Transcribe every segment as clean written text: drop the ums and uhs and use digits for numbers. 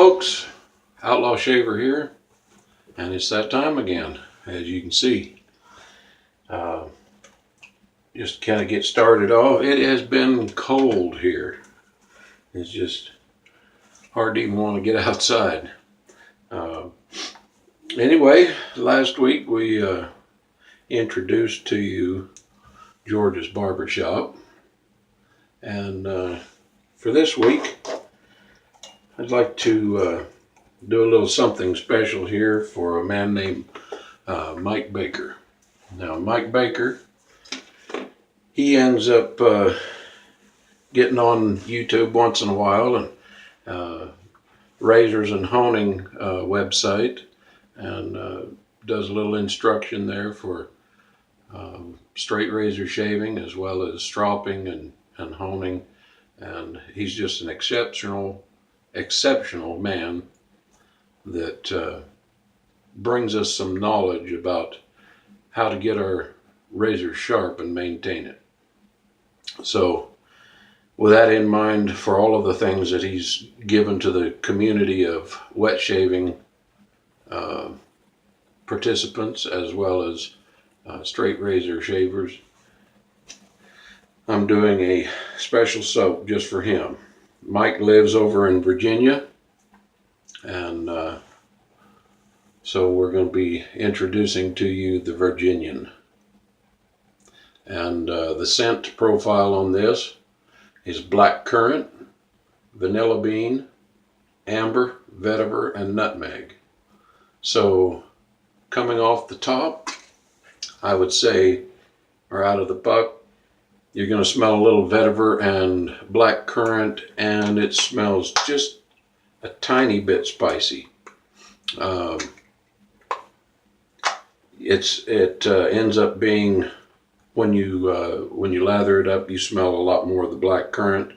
folks, Outlaw Shaver here, and it's that time again, as you can see. Just kind of get started off. It has been cold here. It's just hard to even want to get outside. Anyway, last week we introduced to you George's Barbershop, and for this week I'd like to do a little something special here for a man named Mike Baker. Now, Mike Baker, he ends up getting on YouTube once in a while, and Razors and Honing website, and does a little instruction there for straight razor shaving as well as stropping and honing, and he's just an exceptional man that brings us some knowledge about how to get our razor sharp and maintain it. So with that in mind, for all of the things that he's given to the community of wet shaving participants as well as straight razor shavers, I'm doing a special soap just for him. Mike lives over in Virginia, and so we're going to be introducing to you the Virginian. And the scent profile on this is black currant, vanilla bean, amber, vetiver, and nutmeg. So coming off the top, I would say, or out of the buck, you're going to smell a little vetiver and black currant, and it smells just a tiny bit spicy. It ends up being, when you lather it up, you smell a lot more of the black currant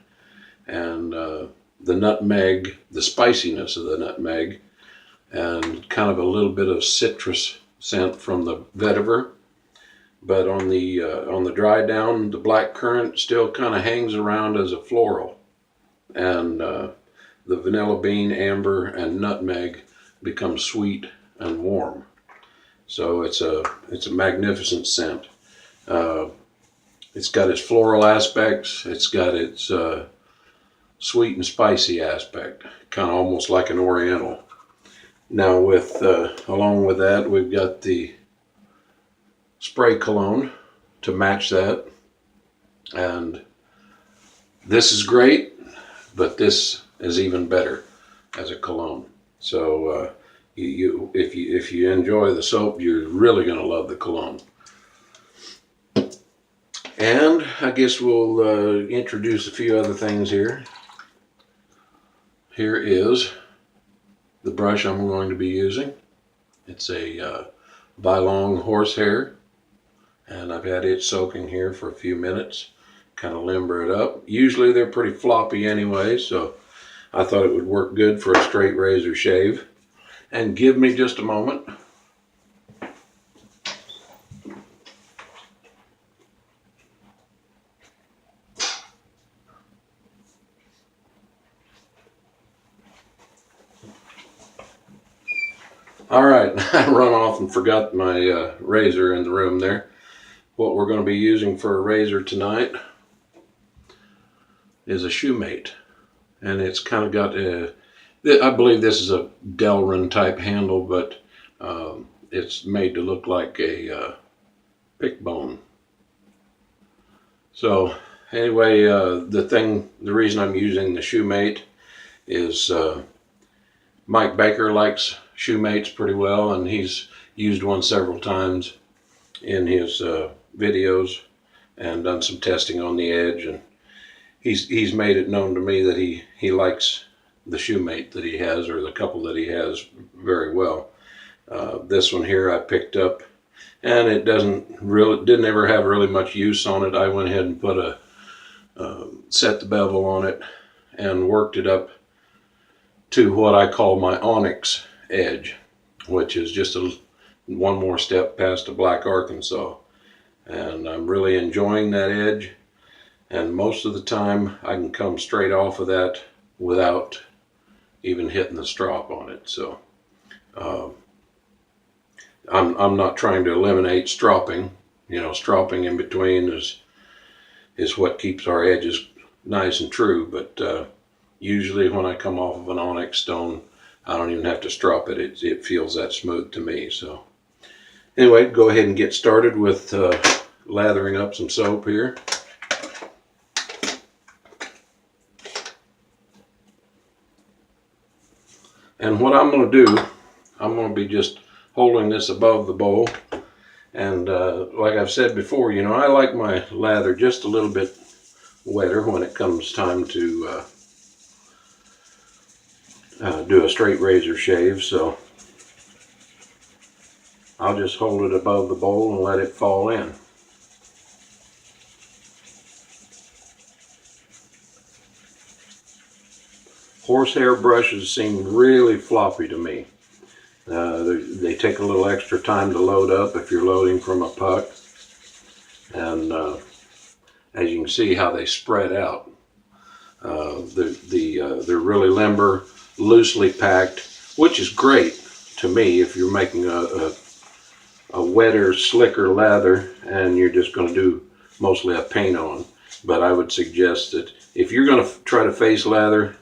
and the nutmeg, the spiciness of the nutmeg, and kind of a little bit of citrus scent from the vetiver. But on the dry down, the black currant still kind of hangs around as a floral, and the vanilla bean, amber, and nutmeg become sweet and warm. So it's a magnificent scent. It's got its floral aspects. It's got its sweet and spicy aspect, kind of almost like an oriental. Now, along with that, we've got the spray cologne to match that, and this is great, but this is even better as a cologne. So if you enjoy the soap, you're really going to love the cologne. And I guess we'll introduce a few other things here. Here is the brush I'm going to be using. It's a Vilong horsehair, and I've had it soaking here for a few minutes, kind of limber it up. Usually they're pretty floppy anyway, so I thought it would work good for a straight razor shave. And give me just a moment. All right, I run off and forgot my razor in the room there. What we're going to be using for a razor tonight is a Shumate, and it's kind of got I believe this is a Delrin type handle, but it's made to look like a pick bone. So anyway, the reason I'm using the Shumate is Mike Baker likes Shumates pretty well, and he's used one several times in his videos and done some testing on the edge, and he's made it known to me that he likes the Shumate that he has, or the couple that he has, very well. This one here I picked up, and it didn't ever have really much use on it. I went ahead and put set the bevel on it and worked it up to what I call my onyx edge, which is just one more step past a black Arkansas, and I'm really enjoying that edge. And most of the time I can come straight off of that without even hitting the strop on it. So I'm not trying to eliminate stropping. You know, stropping in between is what keeps our edges nice and true. But usually when I come off of an onyx stone, I don't even have to strop it. It feels that smooth to me. So anyway, go ahead and get started with lathering up some soap here. And what I'm going to do, I'm going to be just holding this above the bowl. And like I've said before, you know, I like my lather just a little bit wetter when it comes time to do a straight razor shave. So I'll just hold it above the bowl and let it fall in. Horsehair brushes seem really floppy to me. They take a little extra time to load up if you're loading from a puck. And as you can see how they spread out. They're really limber, loosely packed, which is great to me if you're making a wetter, slicker lather and you're just going to do mostly a paint on. But I would suggest that if you're going to try to face lather,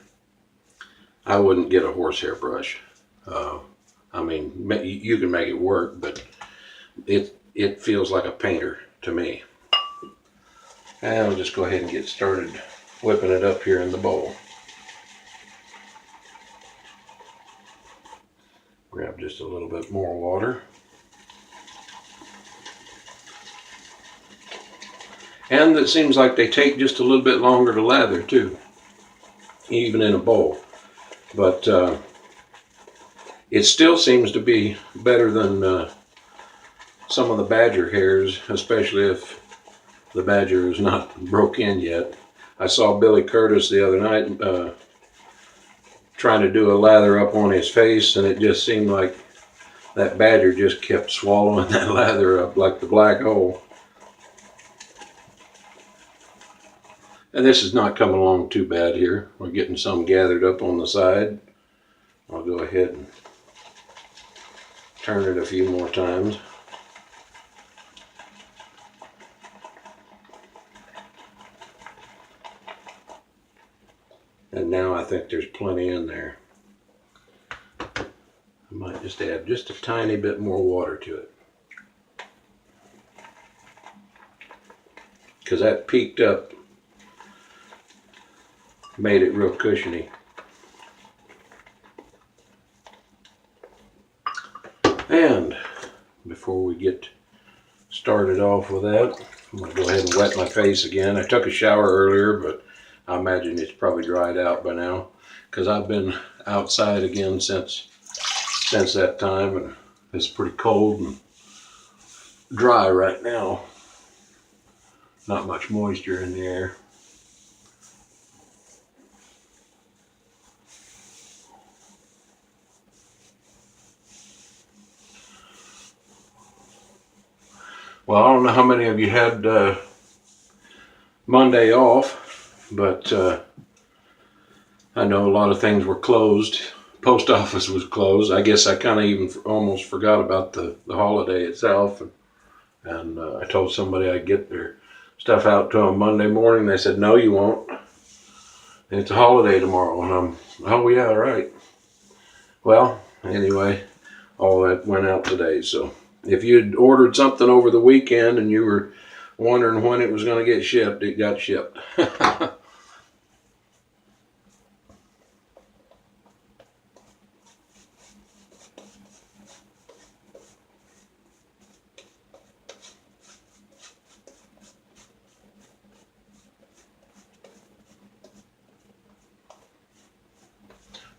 I wouldn't get a horsehair brush. I mean, you can make it work, but it feels like a painter to me. And I'll just go ahead and get started whipping it up here in the bowl. Grab just a little bit more water. And it seems like they take just a little bit longer to lather too, even in a bowl. But it still seems to be better than some of the badger hairs, especially if the badger is not broke in yet. I saw Billy Curtis the other night trying to do a lather up on his face, and it just seemed like that badger just kept swallowing that lather up like the black hole. And this is not coming along too bad here. We're getting some gathered up on the side. I'll go ahead and turn it a few more times. And now I think there's plenty in there. I might just add just a tiny bit more water to it, because that peaked up made it real cushiony. And before we get started off with that, I'm going to go ahead and wet my face again. I took a shower earlier, but I imagine it's probably dried out by now, because I've been outside again since that time, and it's pretty cold and dry right now. Not much moisture in the air. Well, I don't know how many of you had Monday off, but I know a lot of things were closed. Post office was closed. I guess I kind of even almost forgot about the holiday itself. And I told somebody I'd get their stuff out to them Monday morning. They said, no, you won't. It's a holiday tomorrow. And I'm, oh yeah, right. Well, anyway, all that went out today. So if you'd ordered something over the weekend and you were wondering when it was going to get shipped, it got shipped.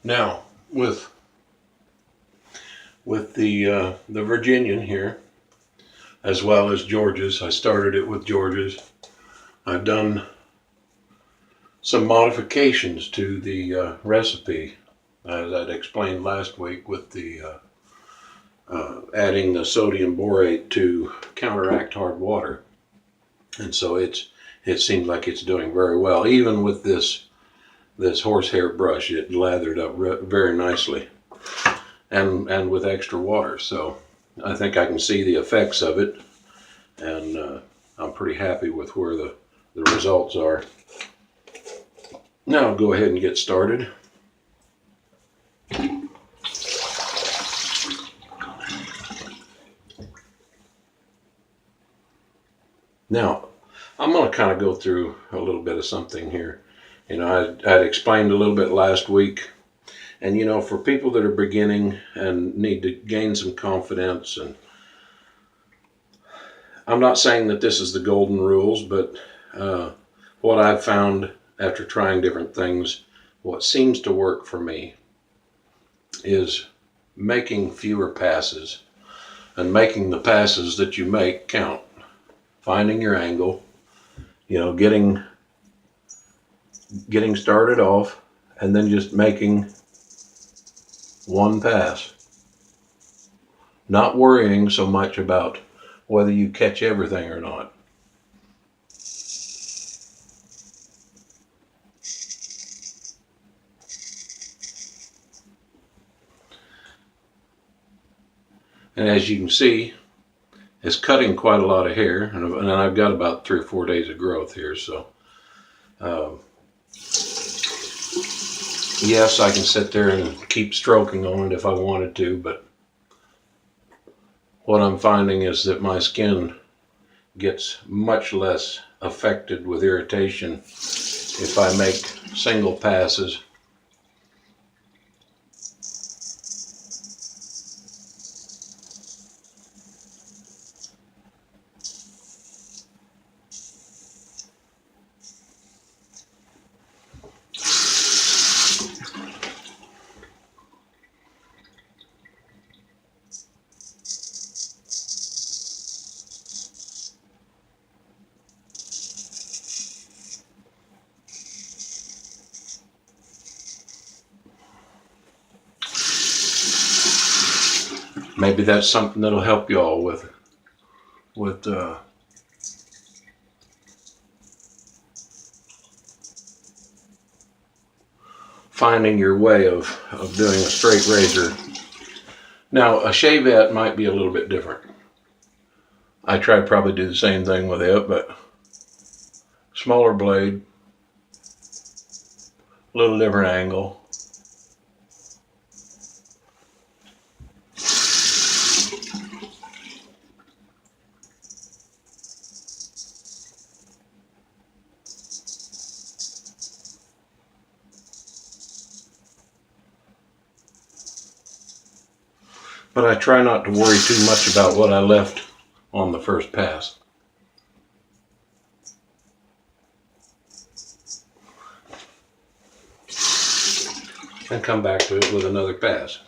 Now, with the Virginian here, as well as George's, I started it with George's. I've done some modifications to the recipe, as I'd explained last week, with the adding the sodium borate to counteract hard water, and so it seems like it's doing very well, even with this this horsehair brush. It lathered up very nicely, and with extra water. So I think I can see the effects of it, and I'm pretty happy with where the results are. Now I'll go ahead and get started. Now, I'm going to kind of go through a little bit of something here. You know, I'd explained a little bit last week, and you know, for people that are beginning and need to gain some confidence, and I'm not saying that this is the golden rules, but what I've found after trying different things, what seems to work for me is making fewer passes and making the passes that you make count. Finding your angle, you know, getting started off, and then just making one pass. Not worrying so much about whether you catch everything or not. And as you can see, it's cutting quite a lot of hair, and I've got about 3 or 4 days of growth here, so yes, I can sit there and keep stroking on it if I wanted to, but what I'm finding is that my skin gets much less affected with irritation if I make single passes. Maybe that's something that'll help y'all with finding your way of doing a straight razor. Now, a shavette might be a little bit different. I try to probably do the same thing with it, but smaller blade, a little different angle. But I try not to worry too much about what I left on the first pass. And come back to it with another pass.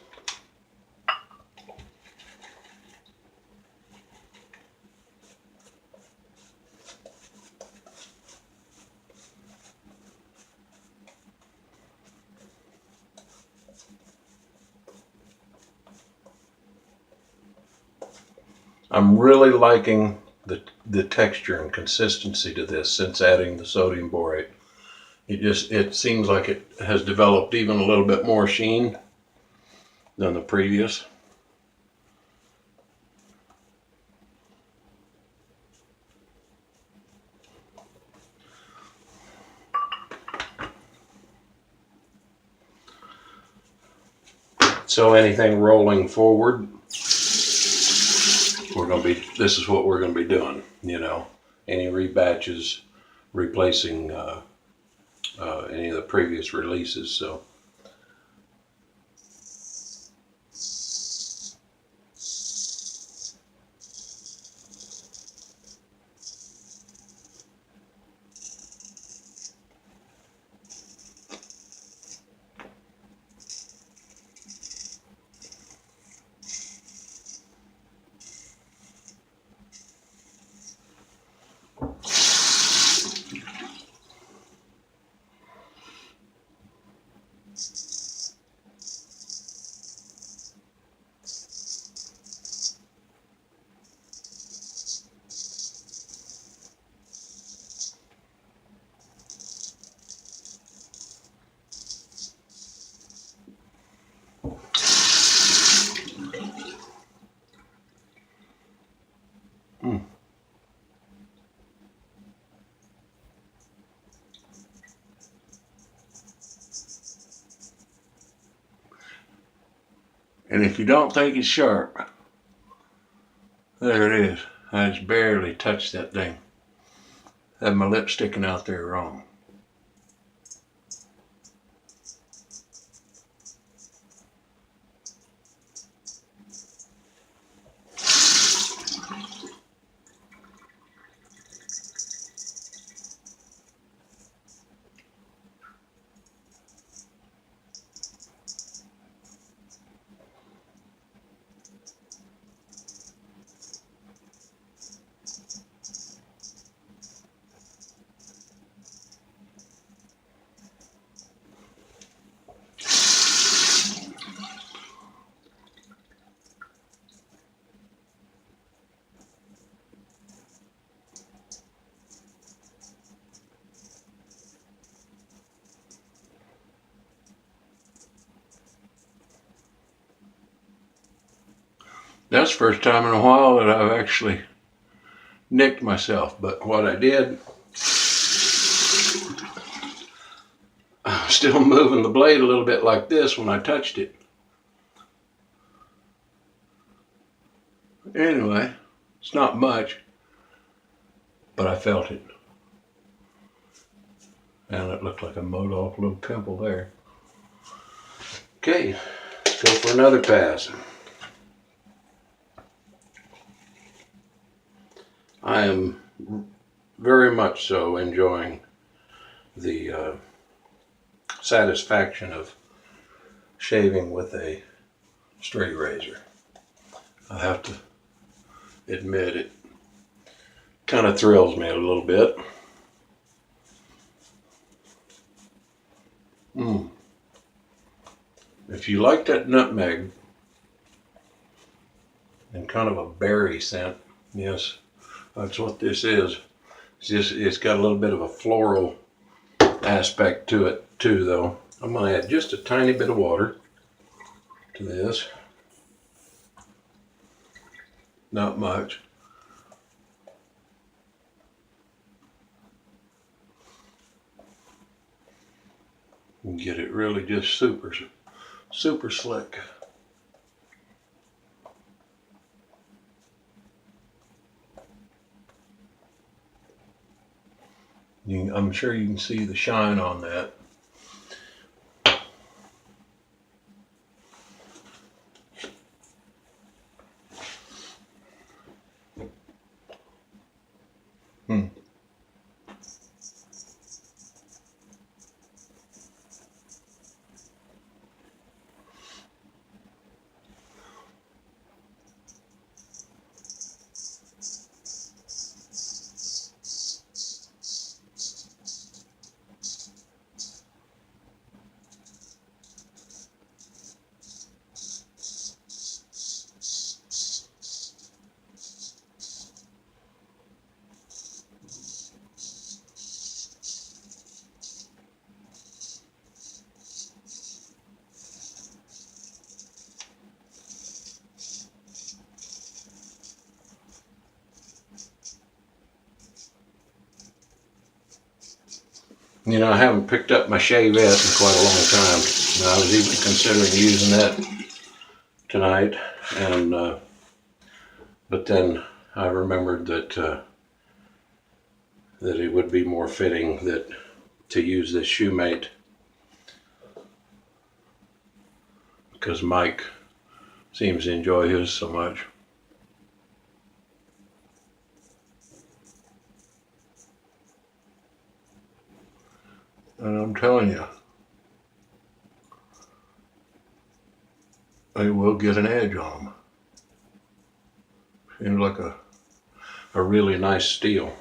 I'm really liking the texture and consistency to this since adding the sodium borate. It seems like it has developed even a little bit more sheen than the previous. So anything rolling forward, this is what we're going to be doing, you know, any rebatches, replacing any of the previous releases. So And if you don't think it's sharp, there it is. I just barely touched that thing. Had my lip sticking out there wrong. That's the first time in a while that I've actually nicked myself, but what I did, I'm still moving the blade a little bit like this when I touched it. Anyway, it's not much, but I felt it. And it looked like I mowed off a little pimple there. Okay, let's go for another pass. I am very much so enjoying the satisfaction of shaving with a straight razor. I have to admit, it kind of thrills me a little bit. If you like that nutmeg and kind of a berry scent, yes, that's what this is. It's got a little bit of a floral aspect to it too, though. I'm going to add just a tiny bit of water to this. Not much. And get it really just super slick. I'm sure you can see the shine on that. You know, I haven't picked up my shavette in quite a long time. And I was even considering using that tonight, and but then I remembered that that it would be more fitting to use this Shumate, because Mike seems to enjoy his so much. And I'm telling you, it will get an edge on them. Seems like a really nice steel.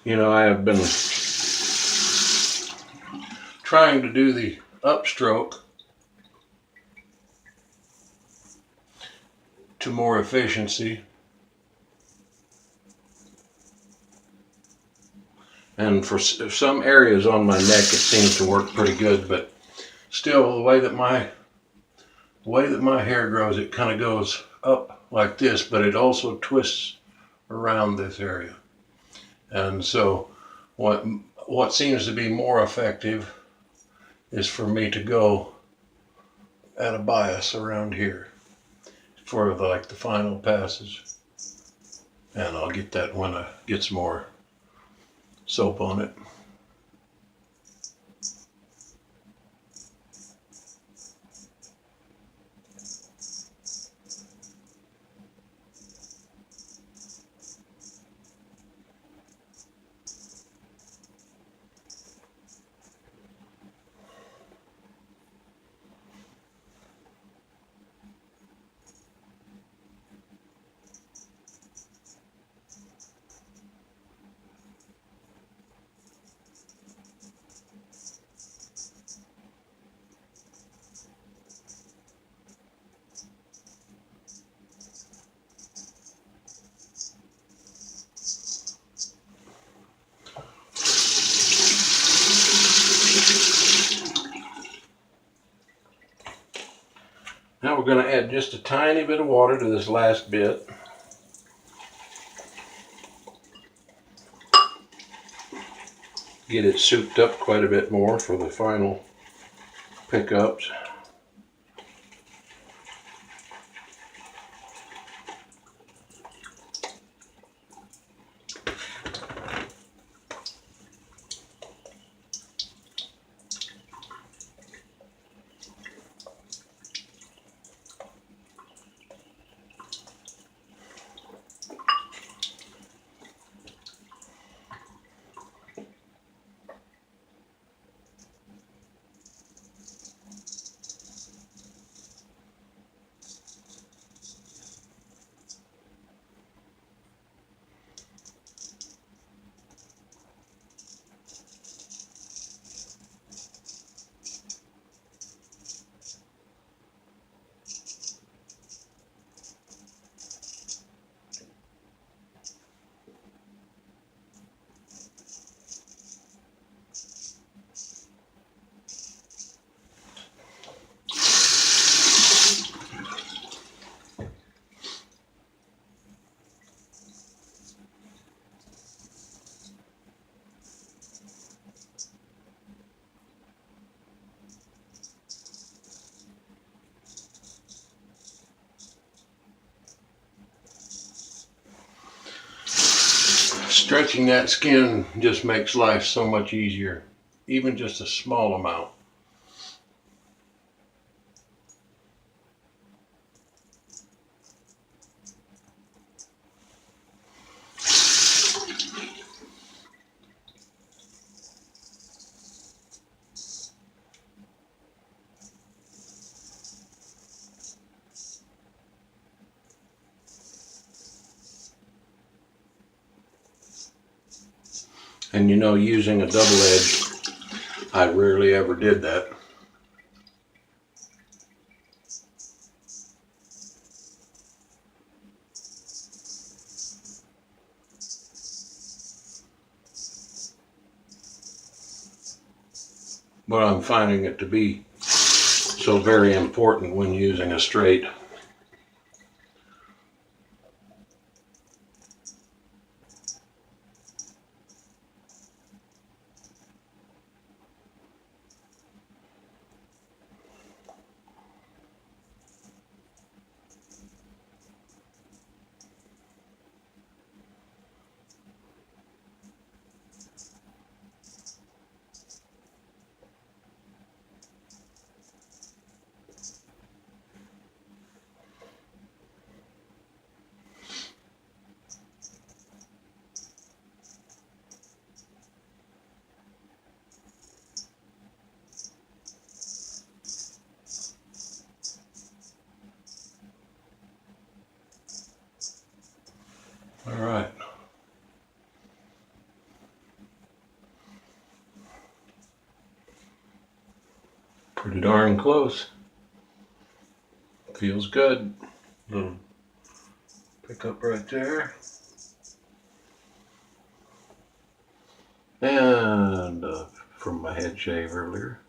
You know, I have been trying to do the upstroke to more efficiency. And for some areas on my neck, it seems to work pretty good, but still, the way that my hair grows, it kind of goes up like this, but it also twists around this area. And so what seems to be more effective is for me to go at a bias around here for the final passes. And I'll get that when I get some more soap on it. Now we're going to add just a tiny bit of water to this last bit. Get it souped up quite a bit more for the final pickups. Stretching that skin just makes life so much easier, even just a small amount. And you know, using a double edge, I rarely ever did that. But I'm finding it to be so very important when using a straight. Pretty darn close. Feels good. Pick up right there. And from my head shave earlier.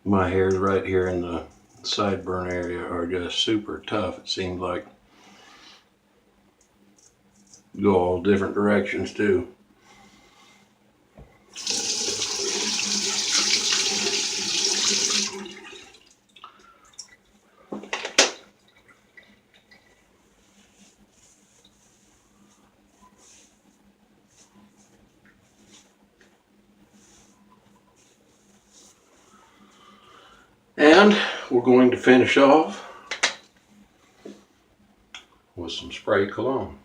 My hairs right here in the sideburn area are just super tough. It seems like go all different directions too. And we're going to finish off with some spray cologne.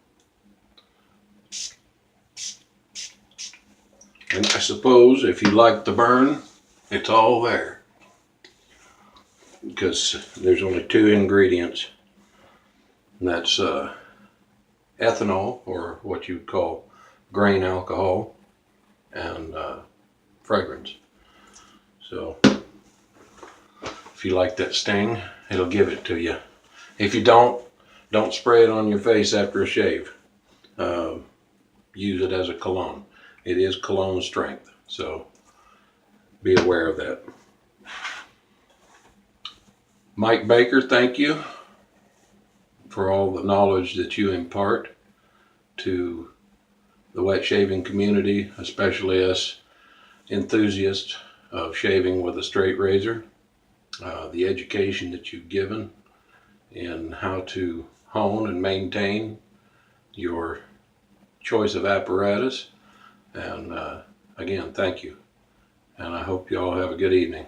And I suppose if you like the burn, it's all there. Because there's only two ingredients. And that's ethanol, or what you would call grain alcohol, and fragrance. So if you like that sting, it'll give it to you. If you don't spray it on your face after a shave. Use it as a cologne. It is cologne strength, so be aware of that. Mike Baker, thank you for all the knowledge that you impart to the wet shaving community, especially us enthusiasts of shaving with a straight razor. The education that you've given in how to hone and maintain your choice of apparatus. And again, thank you. And I hope you all have a good evening.